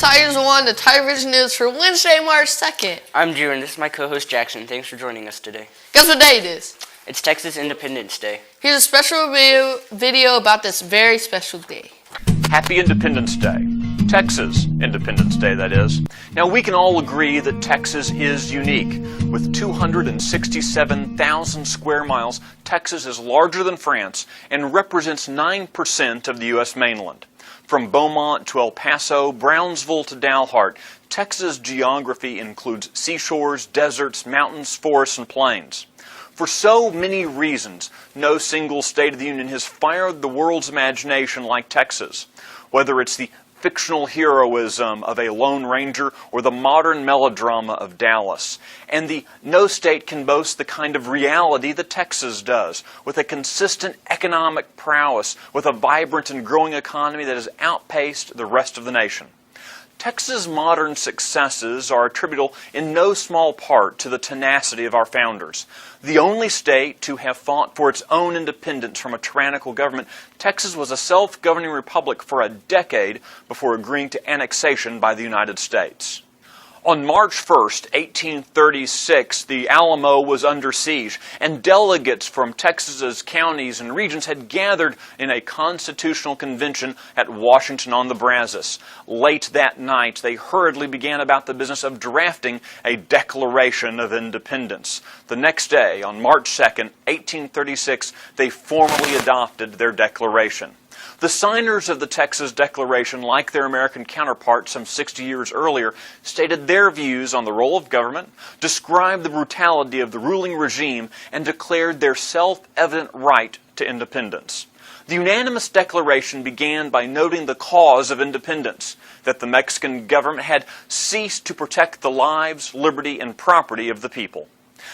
Tigers won the TigerVision News for Wednesday, March 2nd. I'm Drew, and this is my co-host Jackson. Thanks for joining us today. Guess what day it is? It's Texas Independence Day. Here's a special video about this very special day. Happy Independence Day. Texas Independence Day, that is. Now, we can all agree that Texas is unique. With 267,000 square miles, Texas is larger than France and represents 9% of the U.S. mainland. From Beaumont to El Paso, Brownsville to Dalhart, Texas' geography includes seashores, deserts, mountains, forests, and plains. For so many reasons, no single state of the Union has fired the world's imagination like Texas. Whether it's the fictional heroism of a Lone Ranger or the modern melodrama of Dallas. And no state can boast the kind of reality that Texas does, with a consistent economic prowess, with a vibrant and growing economy that has outpaced the rest of the nation. Texas' modern successes are attributable in no small part to the tenacity of our founders. The only state to have fought for its own independence from a tyrannical government, Texas was a self-governing republic for a decade before agreeing to annexation by the United States. On March 1st, 1836, the Alamo was under siege, and delegates from Texas's counties and regions had gathered in a constitutional convention at Washington on the Brazos. Late that night, they hurriedly began about the business of drafting a Declaration of Independence. The next day, on March 2nd, 1836, they formally adopted their declaration. The signers of the Texas Declaration, like their American counterparts some 60 years earlier, stated their views on the role of government, described the brutality of the ruling regime, and declared their self-evident right to independence. The unanimous declaration began by noting the cause of independence, that the Mexican government had ceased to protect the lives, liberty, and property of the people.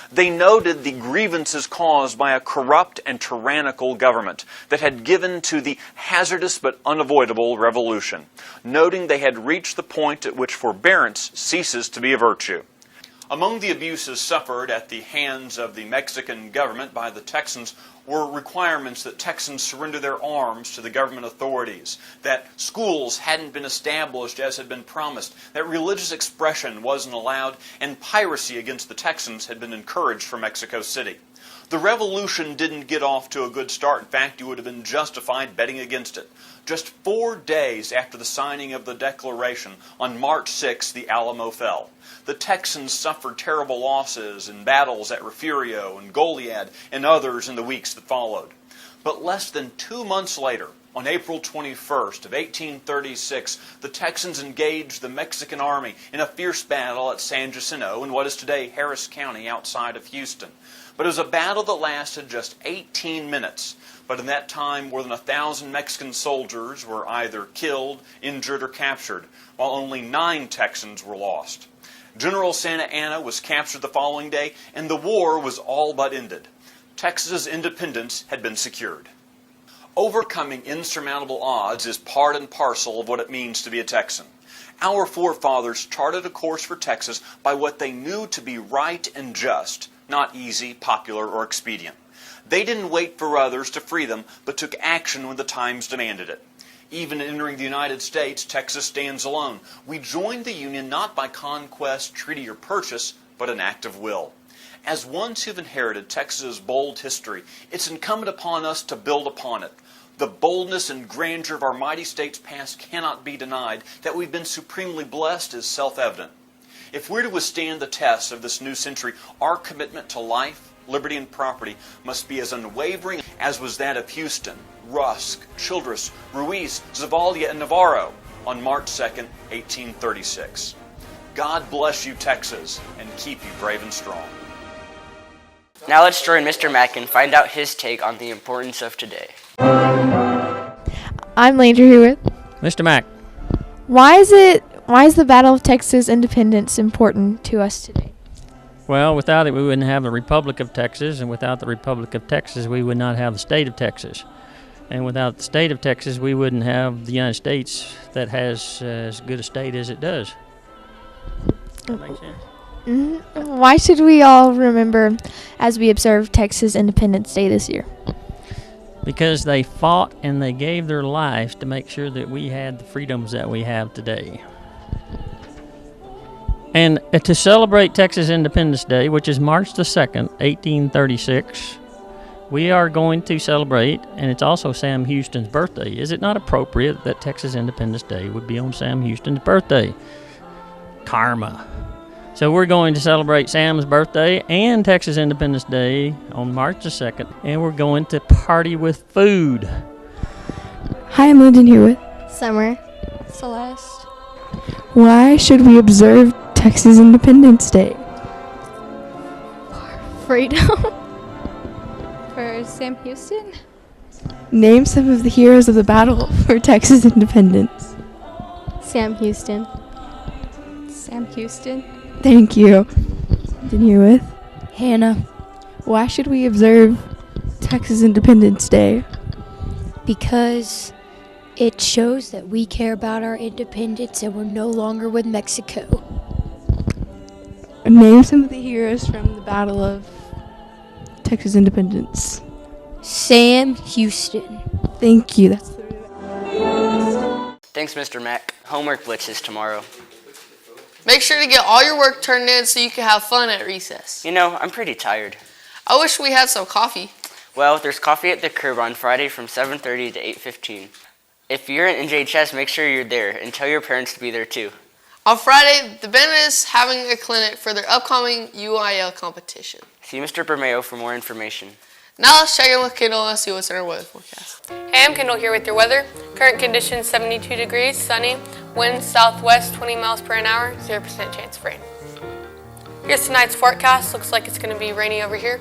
They noted the grievances caused by a corrupt and tyrannical government that had given to the hazardous but unavoidable revolution, noting they had reached the point at which forbearance ceases to be a virtue. Among the abuses suffered at the hands of the Mexican government by the Texans were requirements that Texans surrender their arms to the government authorities, that schools hadn't been established as had been promised, that religious expression wasn't allowed, and piracy against the Texans had been encouraged from Mexico City. The revolution didn't get off to a good start. In fact, you would have been justified betting against it. Just 4 days after the signing of the Declaration, on March 6, the Alamo fell. The Texans suffered terrible losses in battles at Refugio and Goliad and others in the weeks that followed. But less than 2 months later, on April 21st of 1836, the Texans engaged the Mexican army in a fierce battle at San Jacinto in what is today Harris County outside of Houston. But it was a battle that lasted just 18 minutes. But in that time, more than 1,000 Mexican soldiers were either killed, injured, or captured, while only 9 Texans were lost. General Santa Anna was captured the following day, and the war was all but ended. Texas's independence had been secured. Overcoming insurmountable odds is part and parcel of what it means to be a Texan. Our forefathers charted a course for Texas by what they knew to be right and just, not easy, popular, or expedient. They didn't wait for others to free them, but took action when the times demanded it. Even entering the United States, Texas stands alone. We joined the Union not by conquest, treaty, or purchase, but an act of will. As ones who've inherited Texas's bold history, it's incumbent upon us to build upon it. The boldness and grandeur of our mighty state's past cannot be denied. That we've been supremely blessed is self-evident. If we're to withstand the tests of this new century, our commitment to life, liberty, and property must be as unwavering as was that of Houston, Rusk, Childress, Ruiz, Zavaldia, and Navarro on March 2nd, 1836. God bless you, Texas, and keep you brave and strong. Now let's join Mr. Mack and find out his take on the importance of today. I'm Landry Hewitt. Mr. Mack. Why is the Battle of Texas Independence important to us today? Well, without it, we wouldn't have the Republic of Texas, and without the Republic of Texas, we would not have the state of Texas. And without the state of Texas, we wouldn't have the United States that has as good a state as it does. Does that make sense? Why should we all remember as we observe Texas Independence Day this year? Because they fought and they gave their lives to make sure that we had the freedoms that we have today. And to celebrate Texas Independence Day, which is March the 2nd, 1836, we are going to celebrate, and it's also Sam Houston's birthday. Is it not appropriate that Texas Independence Day would be on Sam Houston's birthday? Karma. So we're going to celebrate Sam's birthday and Texas Independence Day on March the 2nd, and we're going to party with food. Hi, I'm Lyndon here with Summer. Celeste. Why should we observe Texas Independence Day? Freedom. For Sam Houston. Name some of the heroes of the battle for Texas independence. Sam Houston. Sam Houston. Thank you. Lyndon here with Hannah. Why should we observe Texas Independence Day? Because it shows that we care about our independence and we're no longer with Mexico. Name some of the heroes from the Battle of Texas Independence. Sam Houston. Thank you. That's Thanks, Mr. Mack. Homework blitz is tomorrow. Make sure to get all your work turned in so you can have fun at recess. You know, I'm pretty tired. I wish we had some coffee. Well, there's coffee at the curb on Friday from 7:30 to 8:15. If you're in NJHS, make sure you're there and tell your parents to be there too. On Friday, the band is having a clinic for their upcoming UIL competition. See Mr. Bermeo for more information. Now let's check in with Kendall and see what's in our weather forecast. Hey, I'm Kendall here with your weather. Current conditions 72 degrees, sunny, winds southwest 20 miles per hour, 0% chance of rain. Here's tonight's forecast. Looks like it's going to be rainy over here.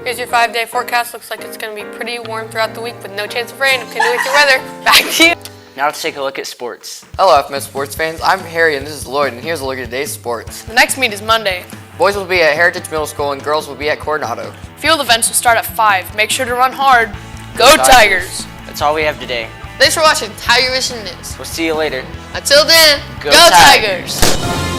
Here's your 5-day forecast. Looks like it's going to be pretty warm throughout the week with no chance of rain. I'm Kendall with your weather. Back to you. Now let's take a look at sports. Hello, FMS sports fans. I'm Harry, and this is Lloyd, and here's a look at today's sports. The next meet is Monday. Boys will be at Heritage Middle School, and girls will be at Coronado. Field events will start at 5. Make sure to run hard. Go Tigers! That's all we have today. Thanks for watching TigerVision News. We'll see you later. Until then, Go go Tigers. Tigers!